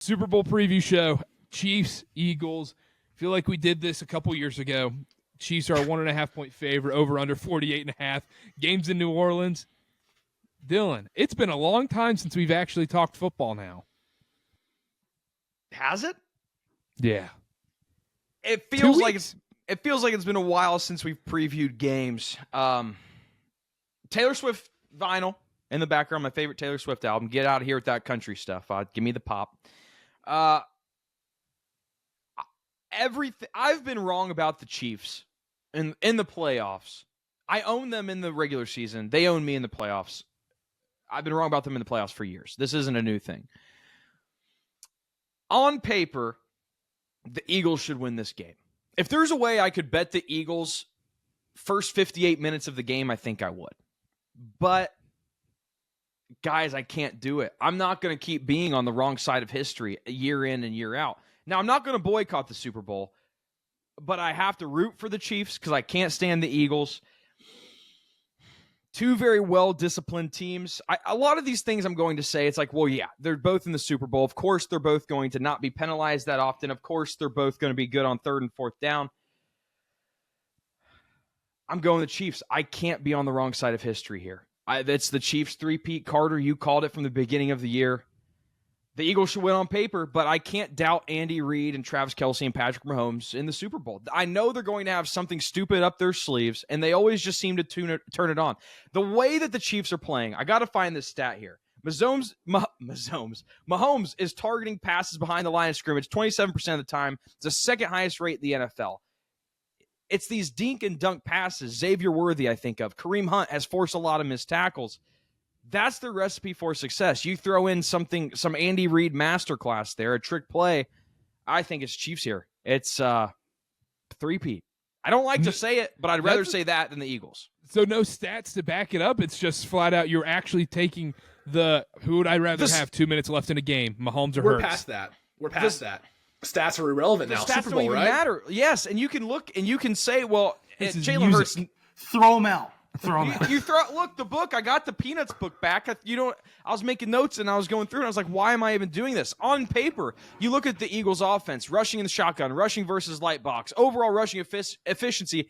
Super Bowl preview show, Chiefs, Eagles. Feel like we did this a couple years ago. Chiefs are a 1.5-point favorite, over under 48.5. Games in New Orleans. Dylan, it's been a long time since we've actually talked football now. Has it? Yeah. It feels like it's been a while since we've previewed games. Taylor Swift vinyl in the background, my favorite Taylor Swift album. Get out of here with that country stuff. Give me the pop. Everything I've been wrong about the Chiefs in the playoffs. I own them in the regular season. They own me in the playoffs. I've been wrong about them in the playoffs for years. This isn't a new thing. On paper, the Eagles should win this game. If there's a way I could bet the Eagles first 58 minutes of the game, I think I would. But, guys, I can't do it. I'm not going to keep being on the wrong side of history year in and year out. Now, I'm not going to boycott the Super Bowl, but I have to root for the Chiefs because I can't stand the Eagles. Two very well-disciplined teams. A lot of these things I'm going to say, it's like, well, yeah, they're both in the Super Bowl. Of course, they're both going to not be penalized that often. Of course, they're both going to be good on 3rd and 4th down. I'm going the Chiefs. I can't be on the wrong side of history here. It's the Chiefs three-peat. Karter, you called it from the beginning of the year. The Eagles should win on paper, but I can't doubt Andy Reid and Travis Kelce and Patrick Mahomes in the Super Bowl. I know they're going to have something stupid up their sleeves, and they always just seem to turn it on. The way that the Chiefs are playing, I got to find this stat here. Mahomes is targeting passes behind the line of scrimmage 27% of the time. It's the second highest rate in the NFL. It's these dink and dunk passes. Xavier Worthy, I think of. Kareem Hunt has forced a lot of missed tackles. That's the recipe for success. You throw in some Andy Reid masterclass there, a trick play. I think it's Chiefs here. It's three-peat. I don't like to say it, but I'd rather say that than the Eagles. So no stats to back it up. It's just flat out you're actually taking who would I rather have 2 minutes left in a game, Mahomes or Hurts? We're past that. Stats are irrelevant now. Stats Super Bowl, don't even matter. Yes, and you can look and you can say, well, Jalen Hurts. Throw them out. Look, the book, I got the Peanuts book back. I was making notes and I was going through and I was like, why am I even doing this? On paper, you look at the Eagles offense, rushing in the shotgun, rushing versus light box, overall rushing efficiency.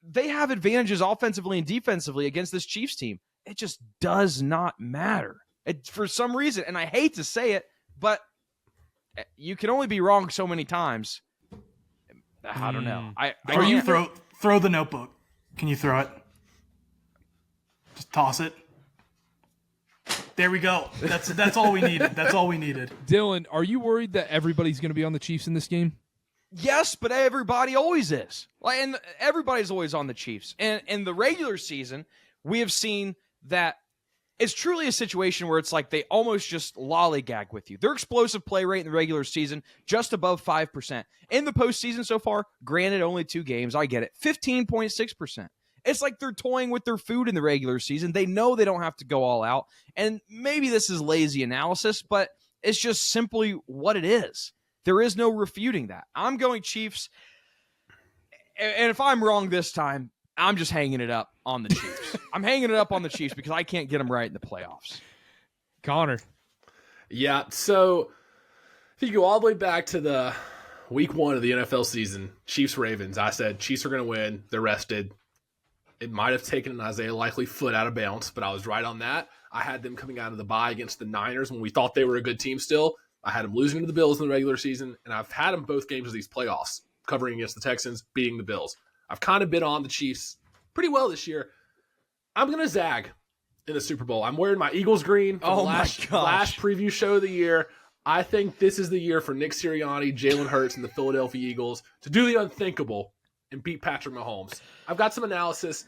They have advantages offensively and defensively against this Chiefs team. It just does not matter. For some reason, and I hate to say it, but you can only be wrong so many times. I don't know. You throw the notebook. Can you throw it? Just toss it. There we go. That's all we needed. That's all we needed. Dylan, are you worried that everybody's going to be on the Chiefs in this game? Yes, but everybody always is. And everybody's always on the Chiefs. And in the regular season, we have seen that it's truly a situation where it's like they almost just lollygag with you. Their explosive play rate in the regular season, just above 5%. In the postseason so far, granted only 2 games, I get it, 15.6%. It's like they're toying with their food in the regular season. They know they don't have to go all out. And maybe this is lazy analysis, but it's just simply what it is. There is no refuting that. I'm going Chiefs. And if I'm wrong this time, I'm just hanging it up on the Chiefs. I'm hanging it up on the Chiefs because I can't get them right in the playoffs. Connor. Yeah, so if you go all the way back to the week 1 of the NFL season, Chiefs-Ravens, I said Chiefs are going to win. They're rested. It might have taken an Isaiah Likely foot out of bounds, but I was right on that. I had them coming out of the bye against the Niners when we thought they were a good team still. I had them losing to the Bills in the regular season, and I've had them both games of these playoffs, covering against the Texans, beating the Bills. I've kind of been on the Chiefs pretty well this year. I'm going to zag in the Super Bowl. I'm wearing my Eagles green for the last preview show of the year. I think this is the year for Nick Sirianni, Jalen Hurts, and the Philadelphia Eagles to do the unthinkable and beat Patrick Mahomes. I've got some analysis.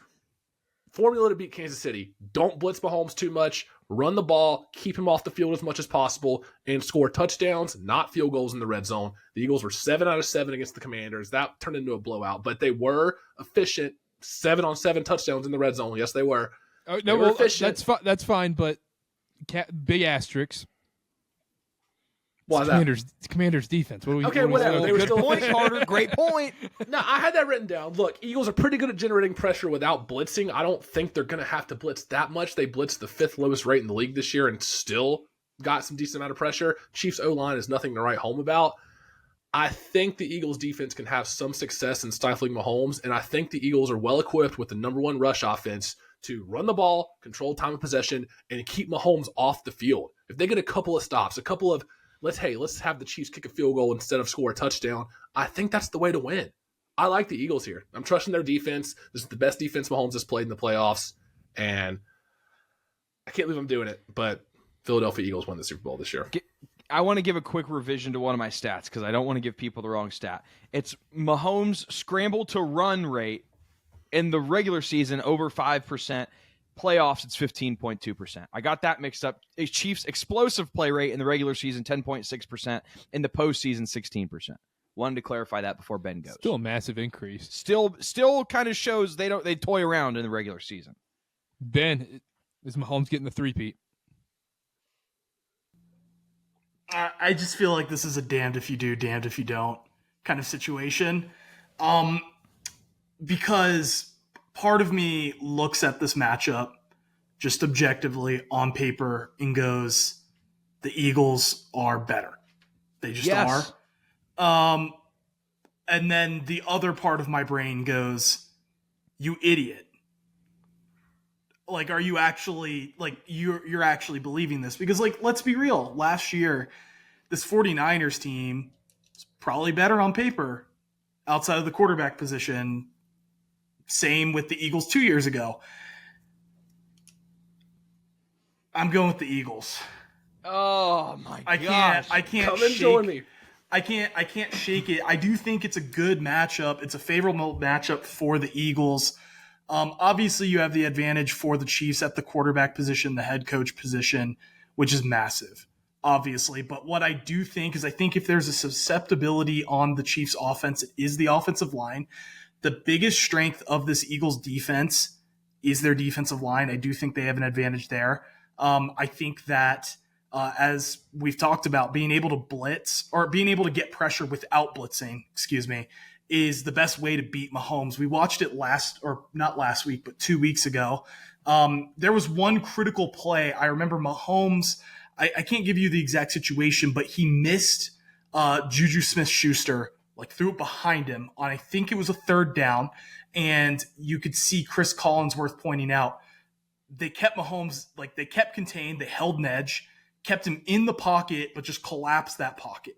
Formula to beat Kansas City. Don't blitz Mahomes too much. Run the ball. Keep him off the field as much as possible. And score touchdowns, not field goals in the red zone. The Eagles were 7 out of 7 against the Commanders. That turned into a blowout. But they were efficient. 7-on-7 touchdowns in the red zone. Yes, they were. Oh, no, well, that's fine, but big asterisks. Why that? Commanders defense. Whatever. They were still point, Karter. Great point. No, I had that written down. Look, Eagles are pretty good at generating pressure without blitzing. I don't think they're going to have to blitz that much. They blitzed the 5th lowest rate in the league this year and still got some decent amount of pressure. Chiefs O-line is nothing to write home about. I think the Eagles defense can have some success in stifling Mahomes, and I think the Eagles are well equipped with the number one rush offense to run the ball, control time of possession, and keep Mahomes off the field. If they get a couple of stops, a couple of let's have the Chiefs kick a field goal instead of score a touchdown, I think that's the way to win. I like the Eagles here. I'm trusting their defense. This is the best defense Mahomes has played in the playoffs, and I can't believe I'm doing it, but Philadelphia Eagles won the Super Bowl this year. I want to give a quick revision to one of my stats because I don't want to give people the wrong stat. It's Mahomes' scramble to run rate in the regular season over 5%. Playoffs, it's 15.2%. I got that mixed up. Chiefs' explosive play rate in the regular season, 10.6%. In the postseason, 16%. Wanted to clarify that before Ben goes. Still a massive increase. Still kind of shows they toy around in the regular season. Ben, is Mahomes getting the three-peat? I just feel like this is a damned if you do, damned if you don't kind of situation. Because part of me looks at this matchup just objectively on paper and goes, the Eagles are better. They just are. And then the other part of my brain goes, you idiot. Like, are you actually, like, you're actually believing this? Because, like, let's be real. Last year, this 49ers team is probably better on paper outside of the quarterback position. Same with the Eagles 2 years ago. I'm going with the Eagles. Oh, my gosh. I can't Come and join me. I can't shake it. I do think it's a good matchup. It's a favorable matchup for the Eagles. Obviously, you have the advantage for the Chiefs at the quarterback position, the head coach position, which is massive, obviously. But what I do think is I think if there's a susceptibility on the Chiefs' offense, it is the offensive line. The biggest strength of this Eagles defense is their defensive line. I do think they have an advantage there. I think that as we've talked about, being able to blitz or being able to get pressure without blitzing, is the best way to beat Mahomes. We watched it not last week, but 2 weeks ago. There was one critical play. I remember Mahomes, I can't give you the exact situation, but he missed Juju Smith-Schuster, like threw it behind him on, I think it was a third down. And you could see Chris Collinsworth pointing out, they kept Mahomes, like they kept contained, they held an edge, kept him in the pocket, but just collapsed that pocket.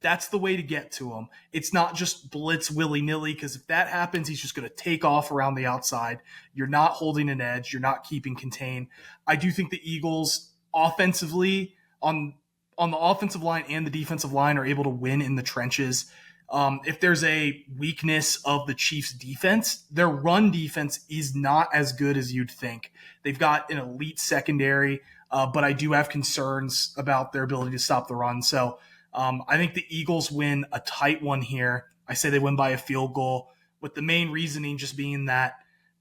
That's the way to get to him. It's not just blitz willy-nilly, because if that happens, he's just going to take off around the outside. You're not holding an edge. You're not keeping contained. I do think the Eagles offensively, on the offensive line and the defensive line, are able to win in the trenches. If there's a weakness of the Chiefs' defense, their run defense is not as good as you'd think. They've got an elite secondary, but I do have concerns about their ability to stop the run. So I think the Eagles win a tight one here. I say they win by a field goal, with the main reasoning just being that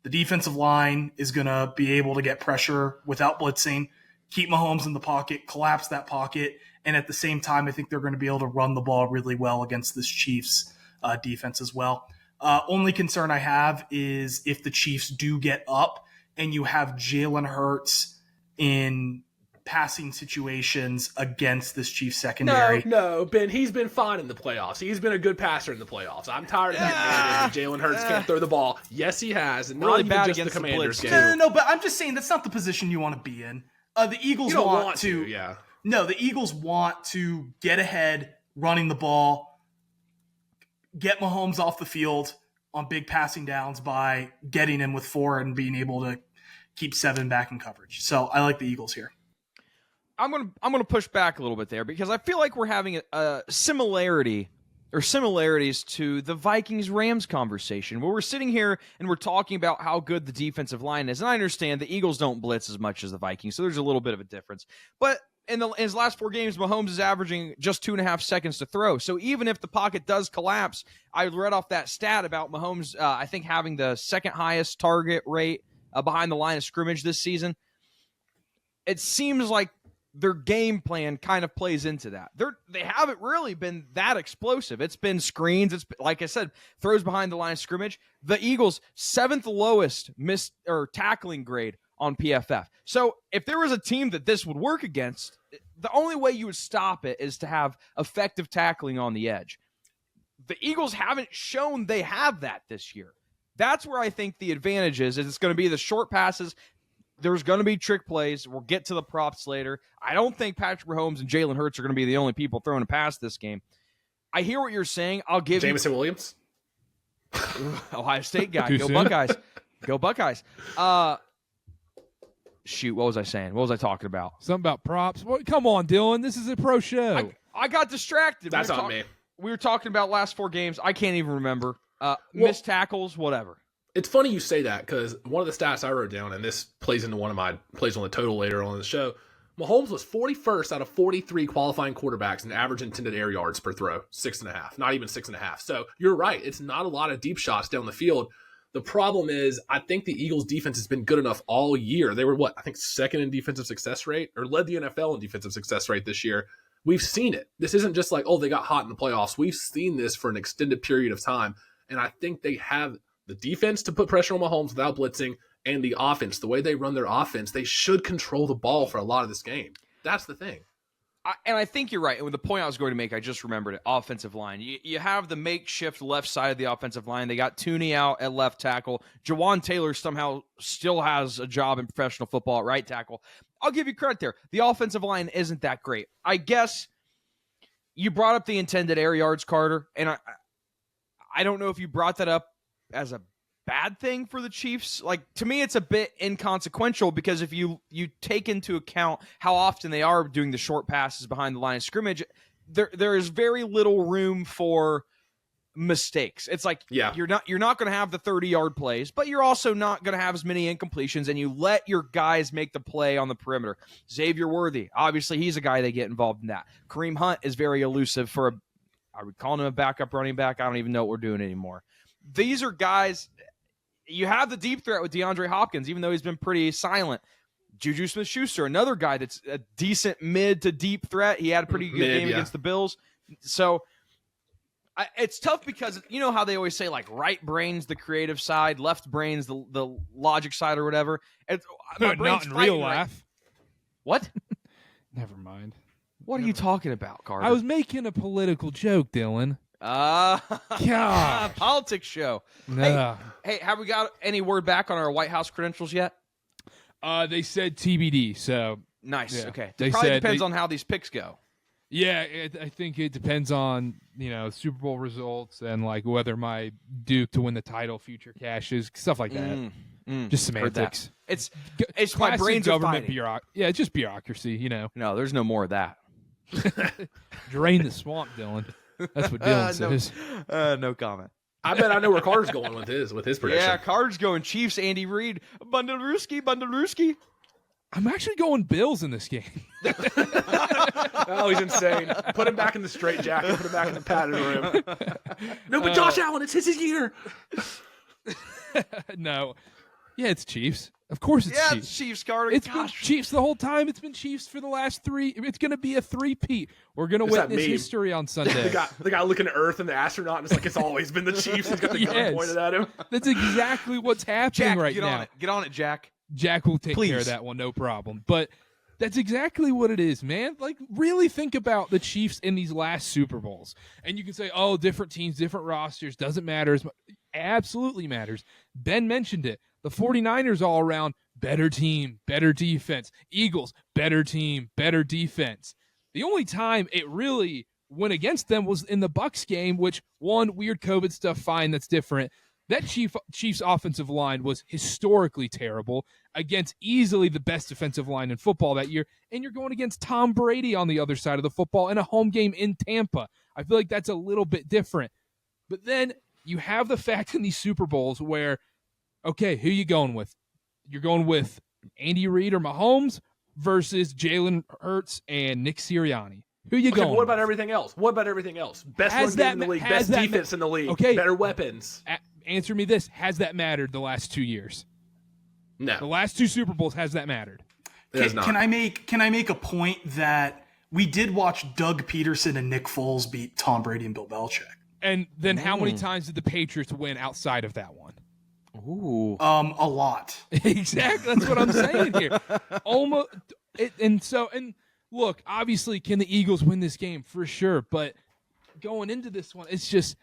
the defensive line is going to be able to get pressure without blitzing, keep Mahomes in the pocket, collapse that pocket, and at the same time, I think they're going to be able to run the ball really well against this Chiefs defense as well. Only concern I have is if the Chiefs do get up and you have Jalen Hurts in passing situations against this Chiefs secondary. No, Ben, he's been fine in the playoffs. He's been a good passer in the playoffs. I'm tired of that narrative that Jalen Hurts can't throw the ball. Yes, he has. And really not bad even just against the Commanders the game. No, but I'm just saying that's not the position you want to be in. The Eagles You don't want to. yeah. No, the Eagles want to get ahead, running the ball, get Mahomes off the field on big passing downs by getting him with 4 and being able to keep 7 back in coverage. So I like the Eagles here. I'm gonna push back a little bit there because I feel like we're having a similarity or similarities to the Vikings-Rams conversation where we're sitting here and we're talking about how good the defensive line is. And I understand the Eagles don't blitz as much as the Vikings, so there's a little bit of a difference. But in his last 4 games, Mahomes is averaging just 2.5 seconds to throw. So even if the pocket does collapse, I read off that stat about Mahomes, I think, having the second highest target rate behind the line of scrimmage this season. It seems like their game plan kind of plays into that. They haven't really been that explosive. It's been screens. It's, like I said, throws behind the line of scrimmage. The Eagles' 7th lowest missed or tackling grade on PFF. So if there was a team that this would work against, the only way you would stop it is to have effective tackling on the edge. The Eagles haven't shown they have that this year. That's where I think the advantage is it's going to be the short passes. There's going to be trick plays. We'll get to the props later. I don't think Patrick Mahomes and Jalen Hurts are going to be the only people throwing a pass this game. I hear what you're saying. I'll give Jameson Williams. Ohio State guy. Too Go soon? Buckeyes. Go Buckeyes. Shoot, what was I saying? What was I talking about? Something about props. What? Come on, Dylan. This is a pro show. I got distracted. That's on me. We were talking about last 4 games. I can't even remember. Missed tackles, whatever. It's funny you say that because one of the stats I wrote down, and this plays into one of my plays on the total later on in the show, Mahomes was 41st out of 43 qualifying quarterbacks in average intended air yards per throw, 6.5, not even 6.5. So you're right. It's not a lot of deep shots down the field. The problem is I think the Eagles defense has been good enough all year. They were I think second in defensive success rate or led the NFL in defensive success rate this year. We've seen it. This isn't just like, oh, they got hot in the playoffs. We've seen this for an extended period of time. And I think they have the defense to put pressure on Mahomes without blitzing, and the offense, the way they run their offense, they should control the ball for a lot of this game. That's the thing. I think you're right. And with the point I was going to make, I just remembered it. Offensive line. You have the makeshift left side of the offensive line. They got Tooney out at left tackle. Jawan Taylor somehow still has a job in professional football at right tackle. I'll give you credit there. The offensive line isn't that great. I guess you brought up the intended air yards, Karter, and I don't know if you brought that up as a bad thing for the Chiefs. Like, to me, it's a bit inconsequential because if you take into account how often they are doing the short passes behind the line of scrimmage, there is very little room for mistakes. It's like you're not going to have the 30-yard plays, but you're also not going to have as many incompletions, and you let your guys make the play on the perimeter. Xavier Worthy, obviously, he's a guy they get involved in that. Kareem Hunt is very elusive for are we calling him a backup running back? I don't even know what we're doing anymore. These are guys. You have the deep threat with DeAndre Hopkins, even though he's been pretty silent. Juju Smith-Schuster, another guy that's a decent mid to deep threat. He had a pretty good game against the Bills. So it's tough because you know how they always say, like, right brain's the creative side, left brain's the logic side or whatever. Not in real life. What? Never mind. What are you talking about, Karter? I was making a political joke, Dylan. God. Politics show. No. Hey, have we got any word back on our White House credentials yet? They said TBD, so. Nice. Yeah. Okay. They probably said depends on how these picks go. Yeah, I think it depends on, Super Bowl results and, like, whether my Duke to win the title future cashes, stuff like that. Just semantics. It's my Classic brain's government bureaucracy. Yeah, it's just bureaucracy, No, there's no more of that. Drain the swamp, Dylan. That's what Dylan says. No comment. I bet I know where Carter's going with his prediction. Yeah, Carter's going Chiefs, Andy Reid. Bundlerooski. I'm actually going Bills in this game. Oh, he's insane. Put him back in the straight jacket. Put him back in the padded room. No, but Josh Allen, it's his year. No. Yeah, it's Chiefs. Of course it's Chiefs. It's Chiefs, Carter. It's been Chiefs the whole time. It's been Chiefs for the last 3. It's going to be a three-peat. We're going to witness history on Sunday. The guy looking at Earth and the astronaut, and it's like it's always been the Chiefs. He's got the gun pointed at him. That's exactly what's happening Jack, right get now. On it. Get on it, Jack. Jack will take care of that one, no problem. But that's exactly what it is, man. Like, really think about the Chiefs in these last Super Bowls. And you can say, oh, different teams, different rosters, doesn't matter. Absolutely matters. Ben mentioned it. The 49ers all around, better team, better defense. Eagles, better team, better defense. The only time it really went against them was in the Bucs game, which, one, weird COVID stuff, fine, that's different. That Chiefs offensive line was historically terrible against easily the best defensive line in football that year, and you're going against Tom Brady on the other side of the football in a home game in Tampa. I feel like that's a little bit different. But then you have the fact in these Super Bowls where, okay, who you going with? You're going with Andy Reid or Mahomes versus Jalen Hurts and Nick Sirianni. Who you going? What about everything else? Best run game in the league, best defense in the league, better weapons. Answer me this: has that mattered the last 2 years? No. The last 2 Super Bowls, has that mattered? Can I make a point that we did watch Doug Peterson and Nick Foles beat Tom Brady and Bill Belichick? And then how many times did the Patriots win outside of that one? Ooh. A lot. Exactly. That's what I'm saying here. Almost. And look, obviously, can the Eagles win this game? For sure. But going into this one, it's just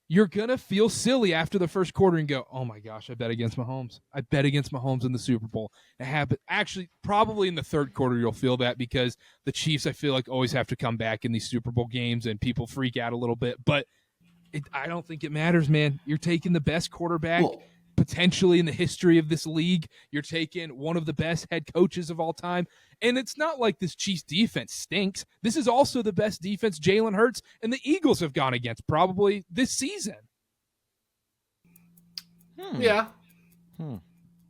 you're going to feel silly after the first quarter and go, oh, my gosh, I bet against Mahomes. I bet against Mahomes in the Super Bowl. It happened. Actually, probably in the third quarter you'll feel that because the Chiefs, I feel like, always have to come back in these Super Bowl games and people freak out a little bit. But I don't think it matters, man. You're taking the best quarterback potentially in the history of this league. You're taking one of the best head coaches of all time. And it's not like this Chiefs defense stinks. This is also the best defense Jalen Hurts and the Eagles have gone against probably this season. Yeah.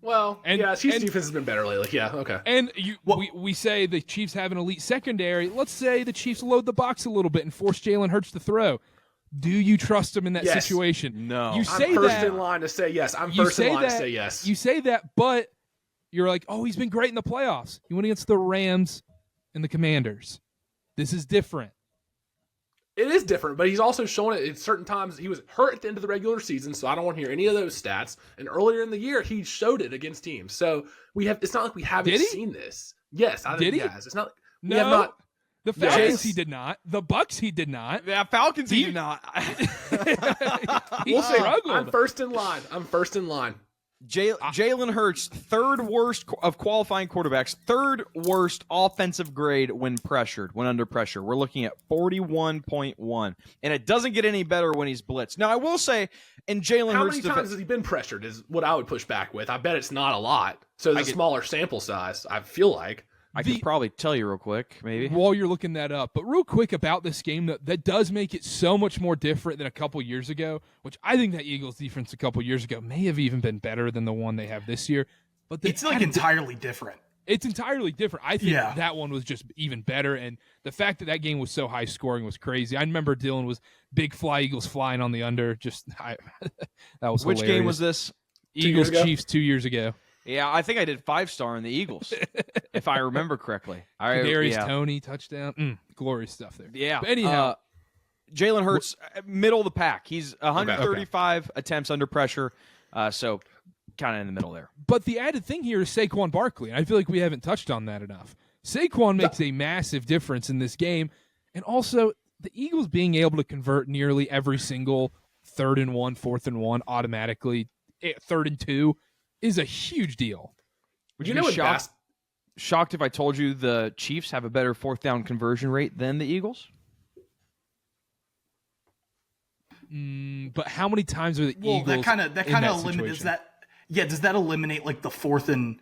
Well, Chiefs defense has been better lately. Yeah, okay. And we say the Chiefs have an elite secondary. Let's say the Chiefs load the box a little bit and force Jalen Hurts to throw. Do you trust him in that situation? No. You say I'm first that, in line to say yes. I'm first in line to say yes. You say that, but you're like, oh, he's been great in the playoffs. He went against the Rams and the Commanders. This is different. It is different, but he's also shown it at certain times. He was hurt at the end of the regular season, so I don't want to hear any of those stats. And earlier in the year, he showed it against teams. So it's not like we haven't seen this. Yes, I think he has. It's not like we have not. The Falcons he did not. The Bucks he did not. Yeah, Falcons he did not. He struggled. I'm first in line. Jalen Hurts, third worst of qualifying quarterbacks, third worst offensive grade when under pressure. We're looking at 41.1. And it doesn't get any better when he's blitzed. Now, I will say, in Jalen Hurts' how many times has he been pressured is what I would push back with. I bet it's not a lot. So it's a smaller sample size, I feel like. I could probably tell you real quick, maybe. While you're looking that up. But real quick about this game, that does make it so much more different than a couple years ago, which I think that Eagles defense a couple years ago may have even been better than the one they have this year. But it's like entirely different. It's entirely different. I think that one was just even better. And the fact that game was so high scoring was crazy. I remember Dylan was big fly Eagles flying on the under. That was Which hilarious. Game was this? Eagles Chiefs 2 years ago. Yeah, I think I did 5-star in the Eagles, if I remember correctly. Darius Toney touchdown, glorious stuff there. Yeah. But anyhow, Jalen Hurts, middle of the pack. He's 135 attempts under pressure, so kind of in the middle there. But the added thing here is Saquon Barkley, and I feel like we haven't touched on that enough. Saquon makes a massive difference in this game, and also the Eagles being able to convert nearly every single 3rd and 1, 4th and 1 automatically, 3rd and 2. Is a huge deal. Would you be shocked if I told you the Chiefs have a better 4th down conversion rate than the Eagles? But how many times are the Eagles? That kind of eliminates that. Yeah, does that eliminate like the 4th and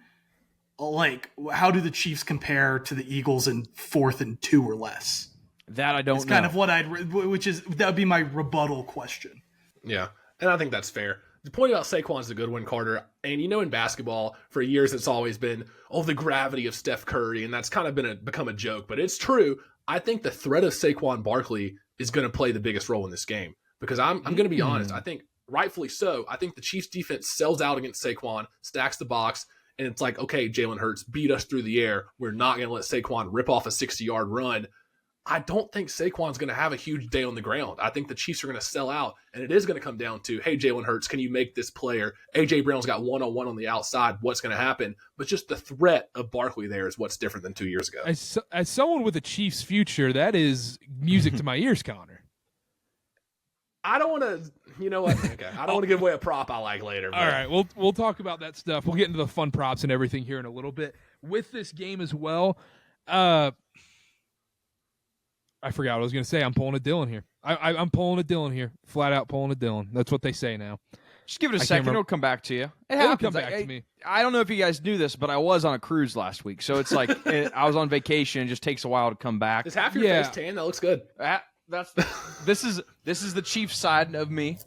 how do the Chiefs compare to the Eagles in 4th and 2 or less? That I don't know. It's kind of what that would be my rebuttal question. Yeah, and I think that's fair. The point about Saquon's a good one, Karter. And in basketball, for years it's always been, the gravity of Steph Curry, and that's kind of become a joke. But it's true. I think the threat of Saquon Barkley is going to play the biggest role in this game. Because I'm going to be honest, I think, rightfully so, I think the Chiefs defense sells out against Saquon, stacks the box, and it's like, okay, Jalen Hurts, beat us through the air. We're not going to let Saquon rip off a 60-yard run. I don't think Saquon's going to have a huge day on the ground. I think the Chiefs are going to sell out, and it is going to come down to, hey, Jalen Hurts, can you make this player? A.J. Brown's got one-on-one on the outside. What's going to happen? But just the threat of Barkley there is what's different than 2 years ago. As someone with a Chiefs future, that is music to my ears, Connor. I don't want to, you know what? Okay. I don't want to give away a prop I like later. But. All right, we'll talk about that stuff. We'll get into the fun props and everything here in a little bit. With this game as well, I forgot what I was going to say. I'm pulling a Dylan here. I'm pulling a Dylan here. Flat out pulling a Dylan. That's what they say now. Just give it a second. It'll come back to you. It'll come back to me. I don't know if you guys knew this, but I was on a cruise last week. So it's like I was on vacation. It just takes a while to come back. Is half your face tan? That looks good. This is the Chiefs side of me.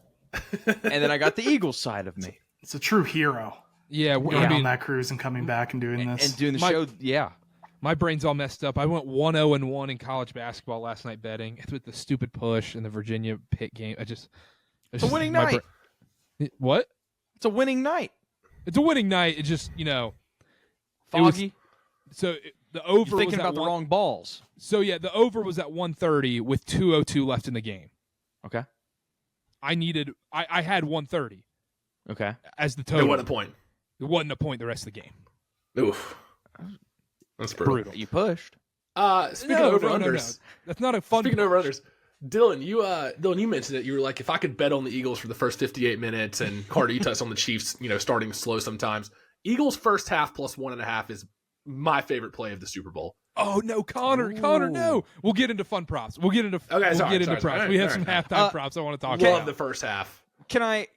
And then I got the Eagles side of me. It's a true hero. Yeah. Going on that cruise and coming back and doing this. And doing the show. Yeah. My brain's all messed up. I went 1-0-1 in college basketball last night betting. It's with the stupid push in the Virginia Pitt game. It's a winning night. What? It's a winning night. It's a winning night. It just, foggy. The over You're thinking was about the wrong balls. So yeah, the over was at 130 with 2:02 left in the game. Okay. I had 130. Okay. As the total. It wasn't a point. It wasn't a point the rest of the game. Oof. That's brutal. You pushed. Speaking of over-underers. No. That's not a fun Speaking of over-underers. Dylan, you mentioned it. You were like, if I could bet on the Eagles for the first 58 minutes, and Karter, you touched on the Chiefs, starting slow sometimes. Eagles first half plus 1.5 is my favorite play of the Super Bowl. Oh no, Connor, no. We'll get into fun props. We'll get into props. Sorry. We have some halftime props I want to talk Love about. the first half. Can I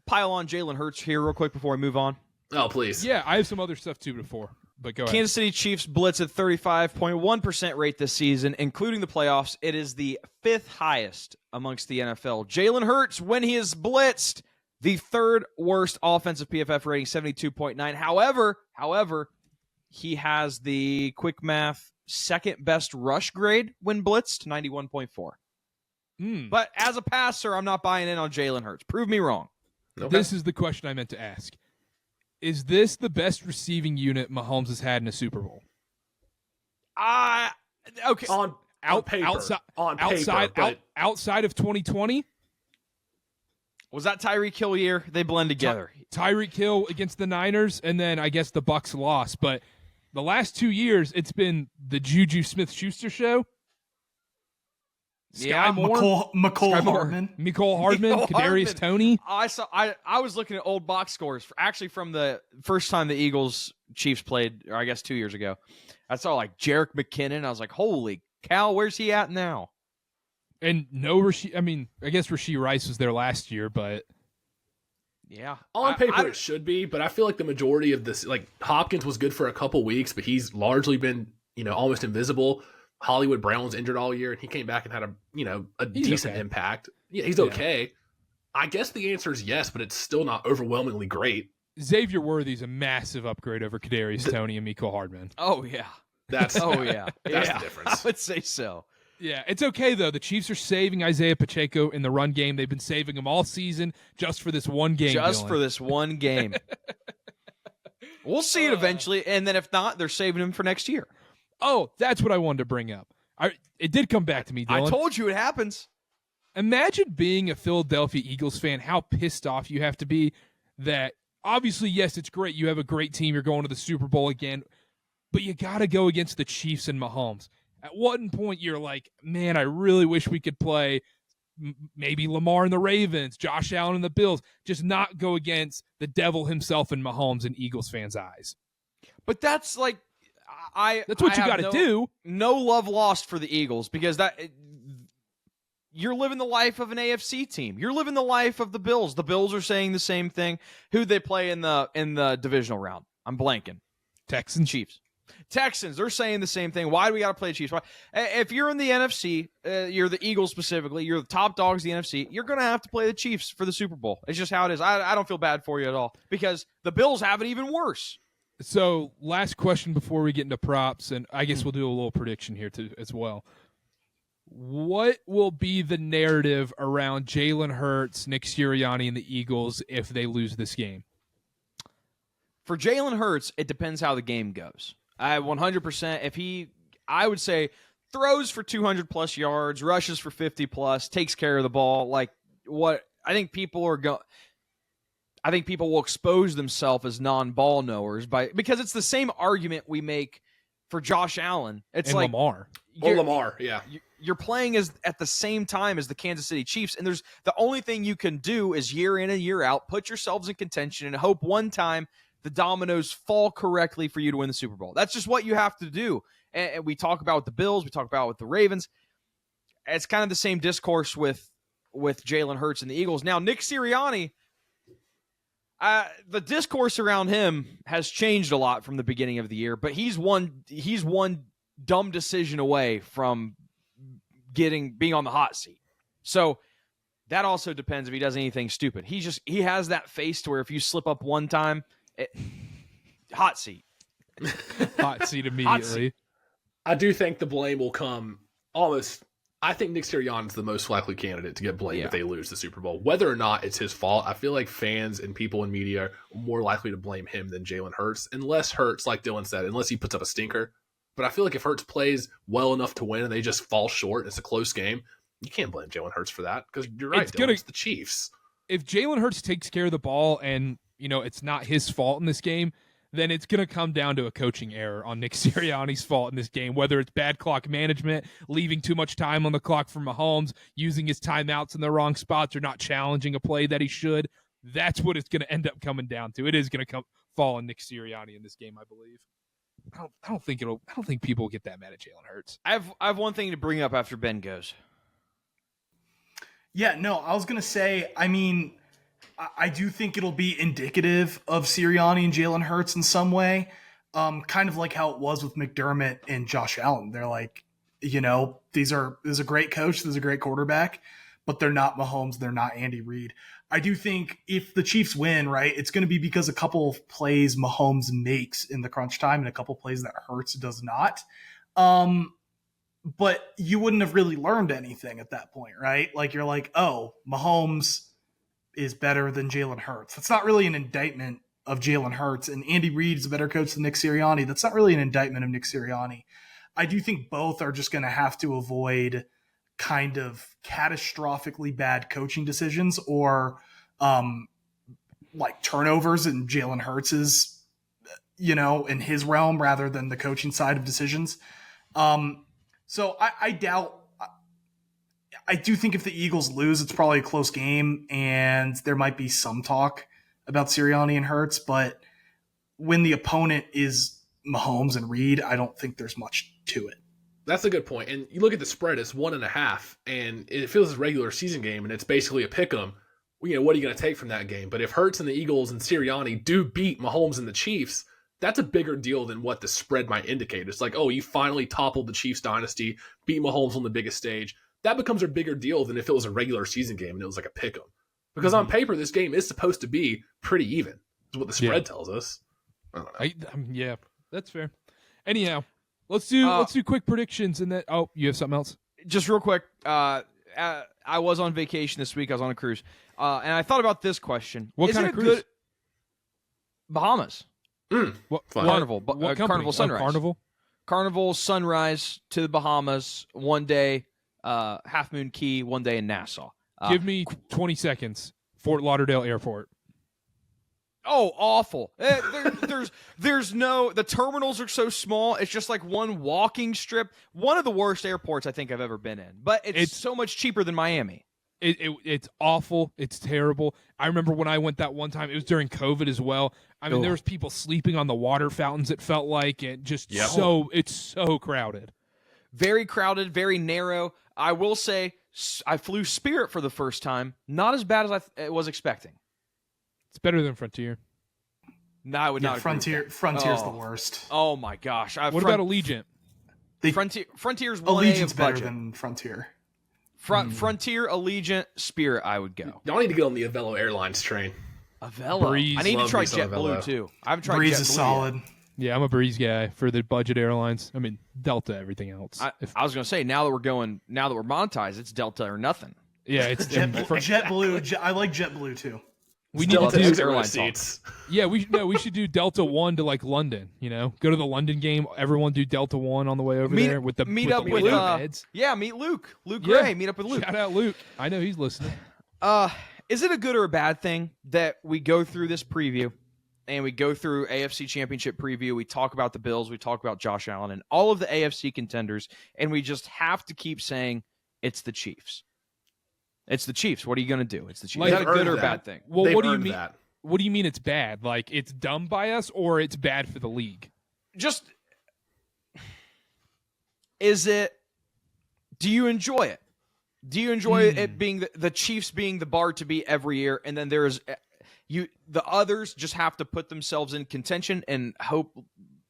pile on Jalen Hurts here real quick before I move on? Oh, please. Yeah, I have some other stuff too before, but go ahead. Kansas City Chiefs blitz at 35.1% rate this season, including the playoffs. It is the 5th highest amongst the NFL. Jalen Hurts, when he is blitzed, the 3rd worst offensive PFF rating, 72.9. However, he has the quick math 2nd best rush grade when blitzed, 91.4. But as a passer, I'm not buying in on Jalen Hurts. Prove me wrong. Okay. This is the question I meant to ask. Is this the best receiving unit Mahomes has had in a Super Bowl? Okay. On paper. Outside of 2020? Was that Tyreek Hill year? They blend together. Tyreek Hill against the Niners, and then I guess the Bucs lost. But the last 2 years, it's been the Juju Smith-Schuster show. Sky Moore, McCole Hardman. Mecole Hardman, Kadarius Toney. I was looking at old box scores from the first time the Eagles-Chiefs played, or I guess 2 years ago. I saw like Jerick McKinnon. I was like, holy cow, where's he at now? And no Rasheed. I mean, I guess Rasheed Rice was there last year, but yeah, on paper it should be. But I feel like the majority of this, like Hopkins was good for a couple weeks, but he's largely been almost invisible. Hollywood Brown's injured all year, and he came back and had a decent impact. Yeah, he's okay. I guess the answer is yes, but it's still not overwhelmingly great. Xavier Worthy's a massive upgrade over Kadarius Toney and Mecole Hardman. Oh yeah, that's the difference. I would say so. Yeah, it's okay, though. The Chiefs are saving Isaiah Pacheco in the run game. They've been saving him all season just for this one game. For this one game. We'll see it eventually, and then if not, they're saving him for next year. Oh, that's what I wanted to bring up. It did come back to me, Dylan. I told you it happens. Imagine being a Philadelphia Eagles fan, how pissed off you have to be that, obviously, yes, it's great. You have a great team. You're going to the Super Bowl again, but you got to go against the Chiefs and Mahomes. At one point, you're like, man, I really wish we could play maybe Lamar and the Ravens, Josh Allen and the Bills, just not go against the devil himself and Mahomes in Eagles fans' eyes. But that's like, that's what you got to do. No love lost for the Eagles because you're living the life of an AFC team. You're living the life of the Bills. The Bills are saying the same thing. Who they play in the divisional round? I'm blanking. Texans. Chiefs. Texans, they're saying the same thing. Why do we got to play the Chiefs? Why? If you're in the NFC, you're the Eagles specifically, you're the top dogs of the NFC, you're going to have to play the Chiefs for the Super Bowl. It's just how it is. I don't feel bad for you at all because the Bills have it even worse. So, last question before we get into props, and I guess we'll do a little prediction here too as well. What will be the narrative around Jalen Hurts, Nick Sirianni, and the Eagles if they lose this game? For Jalen Hurts, it depends how the game goes. 100%. If I would say, throws for 200-plus yards, rushes for 50-plus, takes care of the ball, like what I think people I think people will expose themselves as non-ball knowers because it's the same argument we make for Josh Allen. It's and like Lamar. Or Lamar, yeah. You're playing at the same time as the Kansas City Chiefs, and there's the only thing you can do is year in and year out, put yourselves in contention and hope one time the dominoes fall correctly for you to win the Super Bowl. That's just what you have to do. And we talk about with the Bills, we talk about with the Ravens. It's kind of the same discourse with Jalen Hurts and the Eagles. Now, Nick Sirianni, the discourse around him has changed a lot from the beginning of the year, but he's one dumb decision away from being on the hot seat. So that also depends if he does anything stupid. He has that face to where if you slip up one time, hot seat. Hot seat immediately. Hot seat. I do think the blame will come almost. I think Nick Sirianni is the most likely candidate to get blamed if they lose the Super Bowl. Whether or not it's his fault, I feel like fans and people in media are more likely to blame him than Jalen Hurts. Unless Hurts, like Dylan said, unless he puts up a stinker. But I feel like if Hurts plays well enough to win and they just fall short, it's a close game, you can't blame Jalen Hurts for that because you're right, it's the Chiefs. If Jalen Hurts takes care of the ball and, it's not his fault in this game, then it's going to come down to a coaching error on Nick Sirianni's fault in this game, whether it's bad clock management, leaving too much time on the clock for Mahomes, using his timeouts in the wrong spots, or not challenging a play that he should. That's what it's going to end up coming down to. It is going to fall on Nick Sirianni in this game, I believe. I don't think people will get that mad at Jalen Hurts. I have one thing to bring up after Ben goes. Yeah, no, I was going to say, I mean, I do think it'll be indicative of Sirianni and Jalen Hurts in some way, kind of like how it was with McDermott and Josh Allen. They're like, you know, this is a great coach, this is a great quarterback, but they're not Mahomes, they're not Andy Reid. I do think if the Chiefs win, right, it's going to be because a couple of plays Mahomes makes in the crunch time and a couple of plays that Hurts does not. But you wouldn't have really learned anything at that point, right? Like you're like, oh, Mahomes is better than Jalen Hurts. That's not really an indictment of Jalen Hurts. And Andy Reid is a better coach than Nick Sirianni. That's not really an indictment of Nick Sirianni. I do think both are just going to have to avoid kind of catastrophically bad coaching decisions or like turnovers in Jalen Hurts's, you know, in his realm rather than the coaching side of decisions. So I doubt, I do think if the Eagles lose, it's probably a close game and there might be some talk about Sirianni and Hurts, but when the opponent is Mahomes and Reid, I don't think there's much to it. That's a good point. And you look at the spread, it's 1.5, and it feels as a regular season game, and it's basically a pick 'em. You know, what are you going to take from that game? But if Hurts and the Eagles and Sirianni do beat Mahomes and the Chiefs, that's a bigger deal than what the spread might indicate. It's like, oh, you finally toppled the Chiefs dynasty, beat Mahomes on the biggest stage. That becomes a bigger deal than if it was a regular season game and it was like a pick 'em. Because on paper, this game is supposed to be pretty even, is what the spread tells us. I don't know. Yeah, that's fair. Anyhow, let's do quick predictions and then you have something else? Just real quick, I was on vacation this week. I was on a cruise, and I thought about this question: What kind of cruise? Bahamas. Carnival. Carnival Sunrise. Carnival Sunrise to the Bahamas. One day, Half Moon Key. One day in Nassau. Give me 20 seconds. Fort Lauderdale Airport. Oh, awful. There's no, the terminals are so small. It's just like one walking strip. One of the worst airports I think I've ever been in. But it's so much cheaper than Miami. It's awful. It's terrible. I remember when I went that one time, it was during COVID as well. I mean, there was people sleeping on the water fountains, it felt like, and just it's so crowded. Very crowded, very narrow. I will say, I flew Spirit for the first time. Not as bad as I was expecting. It's better than Frontier. No, I would not. Frontier's the worst. Oh my gosh! What about Allegiant? Frontier's Allegiant's better than Frontier. Frontier, Allegiant, Spirit. I would go. Y'all need to get on the Avello Airlines train. Avello. Breeze. I need to try JetBlue too. I haven't tried Breeze JetBlue is solid. Yet. Yeah, I'm a Breeze guy for the budget airlines. I mean, Delta, everything else. I was going to say, now that we're monetized, it's Delta or nothing. Yeah, it's JetBlue. I like JetBlue too. We need to do airline seats. Yeah, we should do Delta 1 to like London. You know, go to the London game. Everyone do Delta 1 on the way over there with the meet up with heads. Yeah, meet Luke. Luke Gray. Meet up with Luke. Shout out Luke. I know he's listening. Is it a good or a bad thing that we go through this preview and we go through AFC Championship preview? We talk about the Bills. We talk about Josh Allen and all of the AFC contenders, and we just have to keep saying it's the Chiefs. It's the Chiefs. What are you going to do? It's the Chiefs. Is that a good or a bad thing? Well, what do you mean? What do you mean it's bad? Like it's dumb by us, or it's bad for the league? Just is it? Do you enjoy it? Do you enjoy it being the Chiefs being the bar to beat every year, and then there's the others just have to put themselves in contention and hope.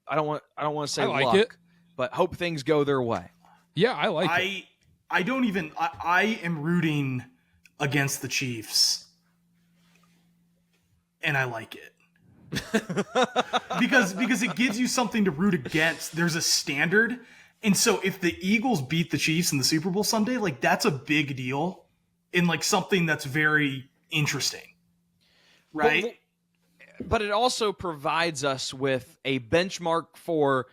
I don't want to say luck, but hope things go their way. Yeah, I like it. I am rooting against the Chiefs, and I like it because it gives you something to root against. There's a standard, and so if the Eagles beat the Chiefs in the Super Bowl someday, like that's a big deal, and like something that's very interesting, right? But it also provides us with a benchmark for.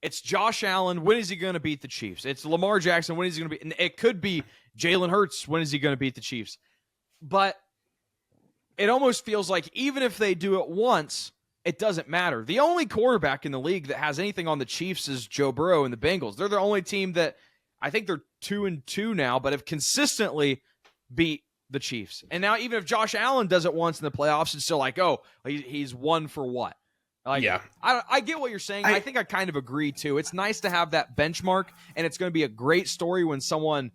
It's Josh Allen. When is he going to beat the Chiefs? It's Lamar Jackson. When is he going to beat? And it could be Jalen Hurts. When is he going to beat the Chiefs? But it almost feels like even if they do it once, it doesn't matter. The only quarterback in the league that has anything on the Chiefs is Joe Burrow and the Bengals. They're the only team that I think they're 2-2 now, but have consistently beat the Chiefs. And now even if Josh Allen does it once in the playoffs, it's still like, oh, he's won for what? Like, Yeah. I get what you're saying. I think I kind of agree too. It's nice to have that benchmark, and it's going to be a great story when someone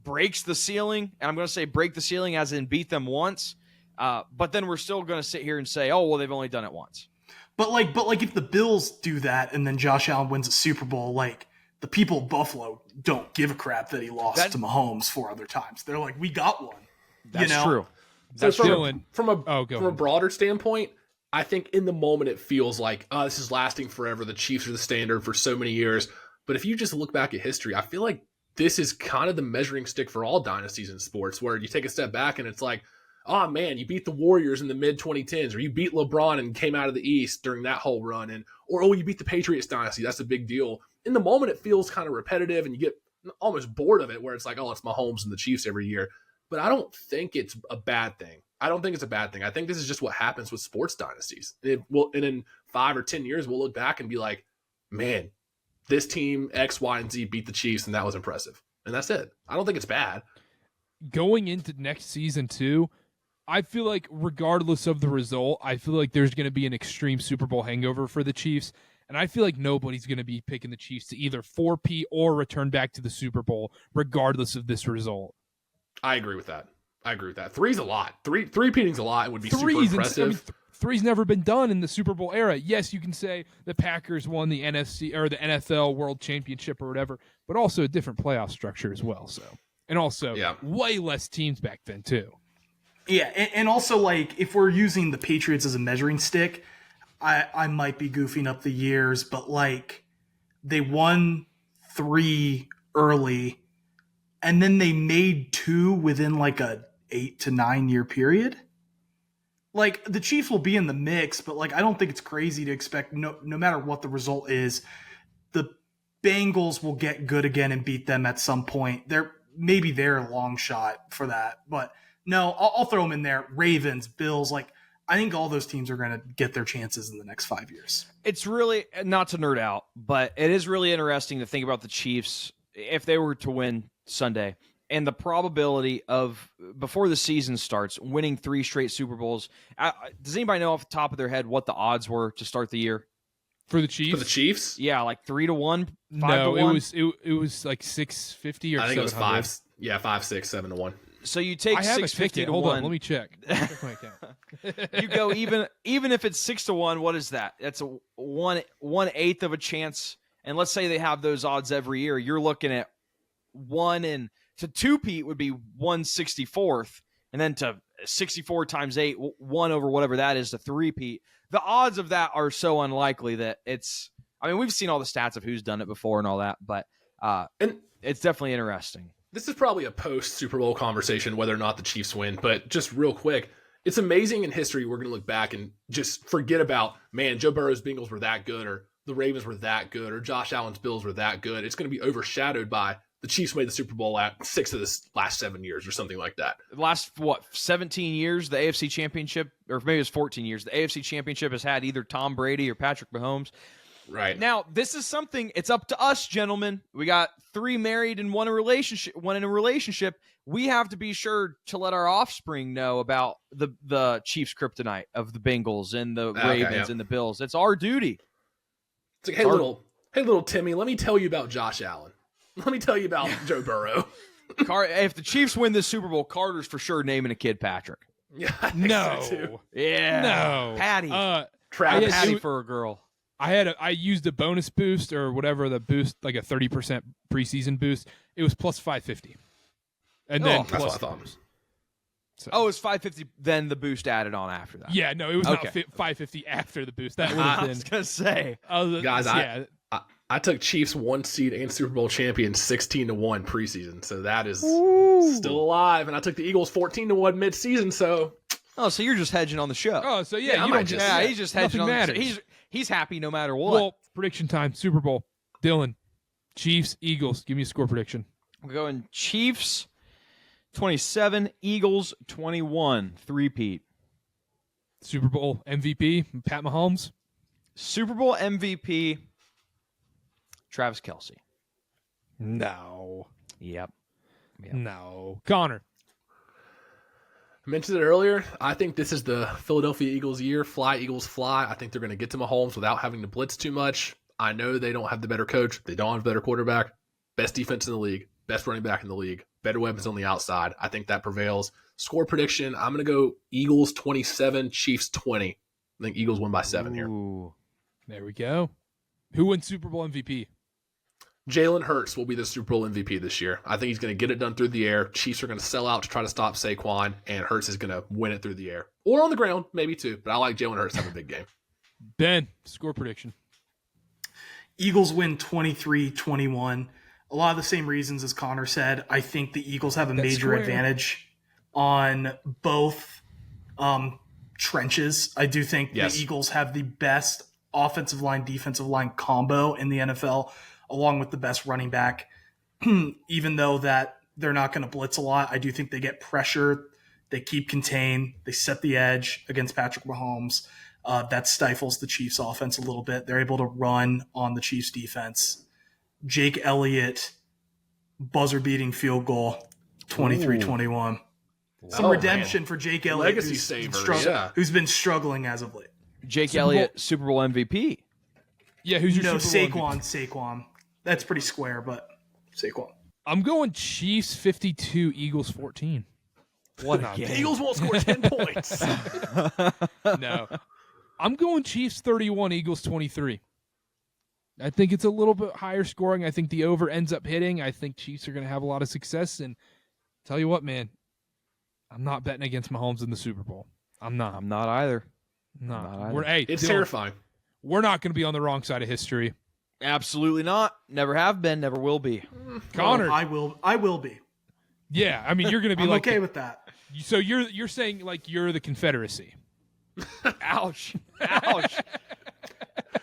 breaks the ceiling. And I'm going to say break the ceiling as in beat them once. But then we're still going to sit here and say, oh, well, they've only done it once. But if the Bills do that and then Josh Allen wins a Super Bowl, like the people of Buffalo don't give a crap that he lost to Mahomes 4 other times. They're like, we got one. That's true. That's true. From a broader standpoint, I think in the moment it feels like, oh, this is lasting forever. The Chiefs are the standard for so many years. But if you just look back at history, I feel like this is kind of the measuring stick for all dynasties in sports, where you take a step back and it's like, oh man, you beat the Warriors in the mid 2010s, or you beat LeBron and came out of the East during that whole run, or you beat the Patriots dynasty. That's a big deal. In the moment, it feels kind of repetitive, and you get almost bored of it, where it's like, oh, it's Mahomes and the Chiefs every year. But I don't think it's a bad thing. I think this is just what happens with sports dynasties. And in 5 or 10 years, we'll look back and be like, man, this team X, Y, and Z beat the Chiefs, and that was impressive. And that's it. I don't think it's bad. Going into next season too, I feel like regardless of the result, I feel like there's going to be an extreme Super Bowl hangover for the Chiefs. And I feel like nobody's going to be picking the Chiefs to either 4P or return back to the Super Bowl, regardless of this result. I agree with that. 3's a lot. Three-peating's a lot. It would be super impressive. Three's never been done in the Super Bowl era. Yes, you can say the Packers won the NFC or the NFL World Championship or whatever, but also a different playoff structure as well. So, and also way less teams back then too. Yeah, and also, like, if we're using the Patriots as a measuring stick, I might be goofing up the years, but, like, they won 3 early, and then they made 2 within, like, a 8 to 9 year period. Like, the Chiefs will be in the mix, but, like, I don't think it's crazy to expect, no matter what the result is, the Bengals will get good again and beat them at some point. Maybe they're a long shot for that, but no, I'll throw them in there. Ravens, Bills, like, I think all those teams are going to get their chances in the next 5 years. It's really, not to nerd out, but it is really interesting to think about the Chiefs if they were to win Sunday and the probability of, before the season starts, winning 3 straight Super Bowls. Does anybody know off the top of their head what the odds were to start the year? For the Chiefs? For the Chiefs? Yeah, like 3-1, 5-1. No, it was like 650 or I think it was 700. 5. Yeah, 5, 6, 7-1. So you take 650 to 1. Hold on, let me check. Check my account. You go even if it's 6-1. What is that? That's a 1/8 of a chance. And let's say they have those odds every year. You're looking at 1 and to 2-peat would be 1/64th, and then to 64 times 8, 1 over whatever that is to 3-peat. The odds of that are so unlikely that it's. I mean, we've seen all the stats of who's done it before and all that, but and it's definitely interesting. This is probably a post-Super Bowl conversation, whether or not the Chiefs win, but just real quick, it's amazing in history we're going to look back and just forget about, man, Joe Burrow's Bengals were that good, or the Ravens were that good, or Josh Allen's Bills were that good. It's going to be overshadowed by the Chiefs made the Super Bowl at 6 of the last 7 years or something like that. The last, 17 years, the AFC Championship, or maybe it's 14 years, the AFC Championship has had either Tom Brady or Patrick Mahomes. Right. Now, this is something, it's up to us, gentlemen. We got 3 married and 1 in a relationship. We have to be sure to let our offspring know about the Chiefs kryptonite of the Bengals and the Ravens and the Bills. It's our duty. It's like, hey, little Timmy, let me tell you about Josh Allen. Let me tell you about Joe Burrow. If the Chiefs win this Super Bowl, Carter's for sure naming a kid Patrick. Yeah, I think so too. Yeah. No. Patty. Patty for a girl. I used a bonus boost or whatever, the boost, like a 30% preseason boost. It was plus 550. And then that's plus what I thought. So. It's 550, then the boost added on after that. Yeah, no, it was not 550 after the boost. That would have been. I was going to say. Guys, I took Chiefs 1 seed and Super Bowl champion 16-1 preseason, so that is still alive. And I took the Eagles 14-1 midseason, so. Oh, so you're just hedging on the show. Oh, so yeah, you don't just. He's just hedging on the show. He's happy no matter what. Well, prediction time, Super Bowl. Dylan, Chiefs, Eagles. Give me a score prediction. We're going Chiefs 27, Eagles 21, 3-peat. Super Bowl MVP, Pat Mahomes. Super Bowl MVP, Travis Kelce. No. Yep. No. Connor. I mentioned it earlier. I think this is the Philadelphia Eagles year. Fly, Eagles, fly. I think they're going to get to Mahomes without having to blitz too much. I know they don't have the better coach. They don't have the better quarterback. Best defense in the league. Best running back in the league. Better weapons on the outside. I think that prevails. Score prediction, I'm going to go Eagles 27, Chiefs 20. I think Eagles win by 7 here. Ooh. There we go. Who wins Super Bowl MVP? Jalen Hurts will be the Super Bowl MVP this year. I think he's going to get it done through the air. Chiefs are going to sell out to try to stop Saquon, and Hurts is going to win it through the air. Or on the ground, maybe too. But I like Jalen Hurts to have a big game. Ben, score prediction. Eagles win 23-21. A lot of the same reasons as Connor said. I think the Eagles have a major advantage on both trenches. I do think the Eagles have the best offensive line, defensive line combo in the NFL, along with the best running back. Even though that they're not going to blitz a lot, I do think they get pressure. They keep contained. They set the edge against Patrick Mahomes. That stifles the Chiefs' offense a little bit. They're able to run on the Chiefs' defense. Jake Elliott, buzzer-beating field goal, 23-21. Some redemption for Jake Elliott, Legacy saver, who's been struggling as of late. Jake Elliott, Super Bowl MVP. Yeah, who's your Super Bowl MVP? Saquon. That's pretty square, but Saquon. I'm going Chiefs 52, Eagles 14. What a The game. Eagles won't score 10 points. No. I'm going Chiefs 31, Eagles 23. I think it's a little bit higher scoring. I think the over ends up hitting. I think Chiefs are going to have a lot of success. And tell you what, man, I'm not betting against Mahomes in the Super Bowl. I'm not. I'm not either. No. Not either. It's Dylan, terrifying. We're not going to be on the wrong side of history. Absolutely not. Never have been. Never will be. Connor. Well, I will be. Yeah, I mean, you're going to be I'm like okay with that. So you're saying like you're the Confederacy. Ouch. Ouch.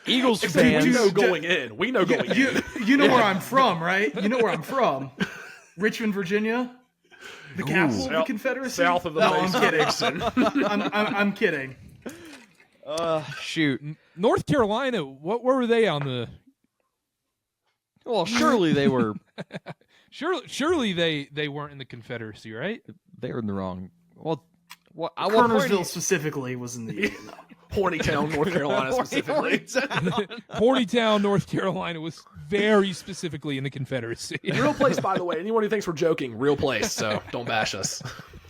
Eagles We fans. know going in. We know going in. You know where I'm from, right? You know where I'm from. Richmond, Virginia. The capital of the Confederacy. South of the No, I'm kidding. Mason. I'm kidding. Shoot. North Carolina, where were they on the Well, surely they were. Surely they weren't in the Confederacy, right? They were in the wrong. Well, what? Kernersville specifically was in the Union, though. Hornytown, North Carolina specifically. Hornytown, North Carolina was very specifically in the Confederacy. Real place, by the way. Anyone who thinks we're joking, real place. So don't bash us.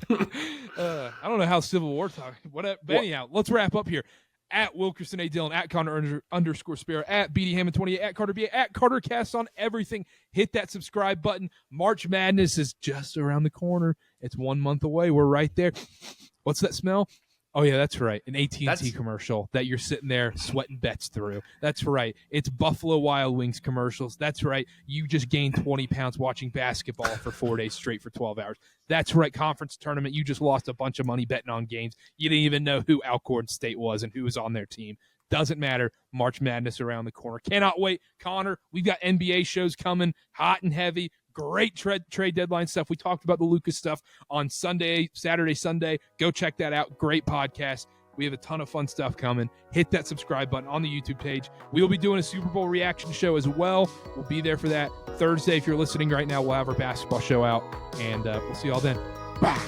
I don't know how Civil War talk. Whatever. But anyhow, let's wrap up here. At Wilkerson A. Dillon, at Connor _ Sparrow, at BD Hammond 28, at Karter B, at CarterCast on everything. Hit that subscribe button. March Madness is just around the corner. It's 1 month away. We're right there. What's that smell? Oh, yeah, that's right. An AT&T commercial that you're sitting there sweating bets through. That's right. It's Buffalo Wild Wings commercials. That's right. You just gained 20 pounds watching basketball for 4 days straight for 12 hours. That's right. Conference tournament. You just lost a bunch of money betting on games. You didn't even know who Alcorn State was and who was on their team. Doesn't matter. March Madness around the corner. Cannot wait. Connor, we've got NBA shows coming hot and heavy. Great trade deadline stuff. We talked about the Lucas stuff on Saturday, Sunday. Go check that out. Great podcast. We have a ton of fun stuff coming. Hit that subscribe button on the YouTube page. We'll be doing a Super Bowl reaction show as well. We'll be there for that. Thursday, if you're listening right now, we'll have our basketball show out. And we'll see you all then. Bye.